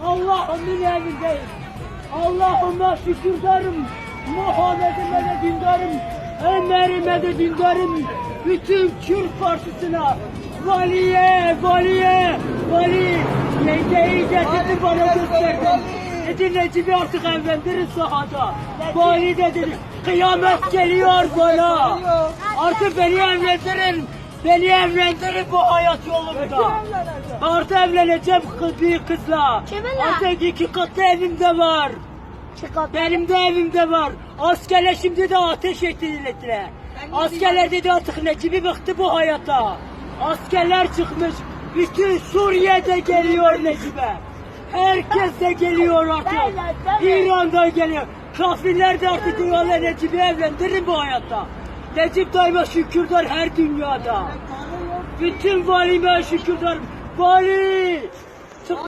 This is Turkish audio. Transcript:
Allah'ımın evindeyim. Allah'ıma şükürdarım. Muhammed'ime de dindarım. Ömer'ime de dindarım. Bütün Kürt Partisi'ne. Vali. Yengeyi getirdi bana gösterdi. Dedi Necip'i artık evlendirin sahada. Vali de dedi kıyamet geliyor bana. Artık beni evlendirin. Beni evlendirin bu hayat yolunda. Artık evleneceğim bir kızla. Artık 2 katlı evimde var. Benim de evimde var. Askerler şimdi de ateş ettiler. Askerler dedi artık Necip'i bıktı bu hayata. Askerler çıkmış. Bütün Suriye'de geliyor Necip'e. Herkes de geliyor artık. İran'da geliyor. Kafirler de artık diyorlar Necip'i evlendirin bu hayatta. Necip daima şükürdar her dünyada. Bütün valime şükürdar. Vali!